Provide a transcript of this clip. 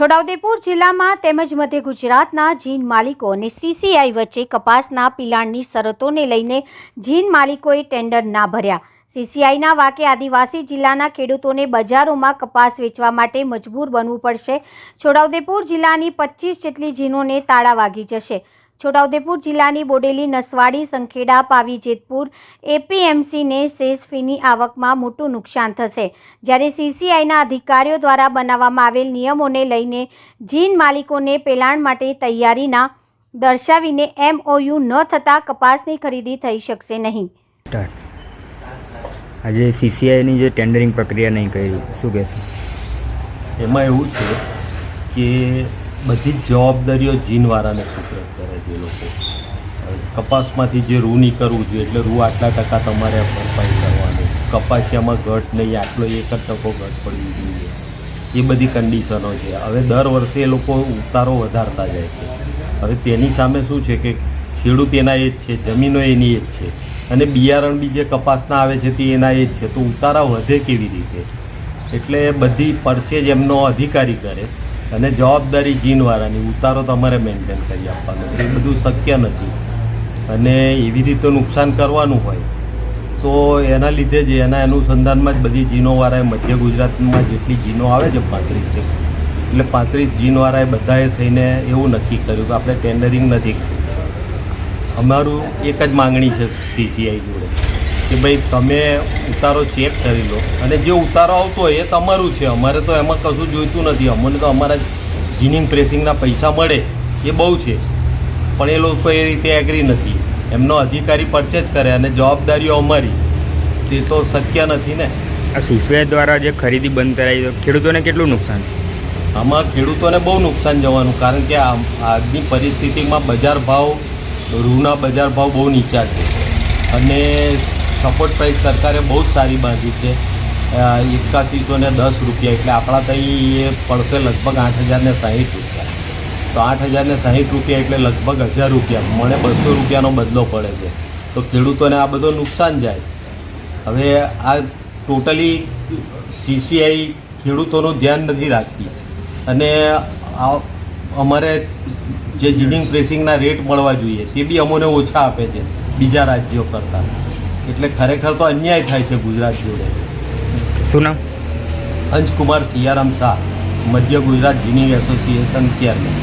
છોટાઉદેપુર જિલ્લામાં તેમજ મધ્ય ગુજરાતના જીન માલિકો અને સીસીઆઈ વચ્ચે કપાસના પિલાણની શરતોને લઈને જીન માલિકોએ ટેન્ડર ના ભર્યા। સીસીઆઈના વાકે આદિવાસી જિલ્લાના ખેડૂતોને બજારોમાં કપાસ વેચવા માટે મજબૂર બનવું પડશે। છોટાઉદેપુર જિલ્લાની 25 જેટલી જીનોને તાળા વાગી જશે। છોટાઉદેપુર જિલ્લાની બોડેલી, નસવાડી, સંખેડા, પાવી, જેતપુર એપીએમસીને સેસ ફીની આવકમાં મોટું નુકસાન થશે। જ્યારે સીસીઆઈના અધિકારીઓ દ્વારા બનાવવામાં આવેલ નિયમોને લઈને જીન માલિકોને પેલાણ માટે તૈયારીના દર્શાવીને MOU ન થતાં કપાસની ખરીદી થઈ શકશે નહીં। આજે સીસીઆઈની જે ટેન્ડરિંગ પ્રક્રિયા નહીં કરી, શું કહેશો? એમાં એવું છે કે બધી જ જવાબદારીઓ જીનવાળાને સુપ્રત કરે છે। એ લોકો કપાસમાંથી જે રૂ નીકળવું જોઈએ એટલે રૂ આટલા ટકા તમારે ભરપાઈ કરવાની, કપાસિયામાં ઘટ નહીં, આટલો 1% ઘટ પડવી જોઈએ, એ બધી કન્ડિશનો છે। હવે દર વર્ષે એ લોકો ઉતારો વધારતા જાય છે। હવે તેની સામે શું છે કે ખેડૂત એના એ જ છે, જમીનો એની એ જ છે, અને બિયારણ બી જે કપાસના આવે છે તે એના એ જ છે, તો ઉતારા વધે કેવી રીતે? એટલે બધી પરચેજ એમનો અધિકારી કરે અને જવાબદારી જીનવાળાની, ઉતારો તમારે મેન્ટેન કરી આપવાનો, એ બધું શક્ય નથી। અને એવી રીતે નુકસાન કરવાનું હોય તો એના લીધે જ એના અનુસંધાનમાં જ બધી જીનોવાળાએ મધ્ય ગુજરાતમાં જેટલી જીનો આવે છે 35 છે, એટલે 35 જીનવાળાએ બધાએ થઈને એવું નક્કી કર્યું કે આપણે ટેન્ડરિંગ નથી કરવું। અમારું એક જ માંગણી છે સીસીઆઈ જોડે કે ભાઈ તમે ઉતારો ચેક કરી લો, અને જે ઉતારો આવતો હોય એ તમારું છે, અમારે તો એમાં કશું જોઈતું નથી। અમને તો અમારા જીનિંગ પ્રેસિંગના પૈસા મળે એ બહુ છે, પણ એ લોકો એ રીતે એગ્રી નથી। એમનો અધિકારી પરચેજ કરે અને જવાબદારીઓ અમારી, તે તો શક્ય નથી ને। આ સીસીઆઈ દ્વારા જે ખરીદી બંધ કરાવી તો ખેડૂતોને કેટલું નુકસાન? આમાં ખેડૂતોને બહુ નુકસાન જવાનું, કારણ કે આજની પરિસ્થિતિમાં બજાર ભાવ, રૂના બજાર ભાવ બહુ નીચા છે, અને સપોર્ટ પ્રાઇસ સરકારે બહુ જ સારી બાંધી છે, 8110 રૂપિયા, એટલે આપણા ત્યાં એ પડશે લગભગ 8060 રૂપિયા। તો 8060 રૂપિયા એટલે લગભગ 1000 રૂપિયા, મને 200 રૂપિયાનો બદલો પડે છે, તો ખેડૂતોને આ બધો નુકસાન જાય। હવે આ ટોટલી સીસીઆઈ ખેડૂતોનું ધ્યાન નથી રાખતી, અને અમારે જે જીનિંગ પ્રેસિંગના રેટ મળવા જોઈએ તે બી અમોને ઓછા આપે છે બીજા રાજ્યો કરતાં, એટલે ખરેખર તો અન્યાય થાય છે ગુજરાત જોડે। શું નામ? અંજકુમાર સિયારામ શાહ, મધ્ય ગુજરાત જીનિંગ એસોસિએશન ચેરમેન।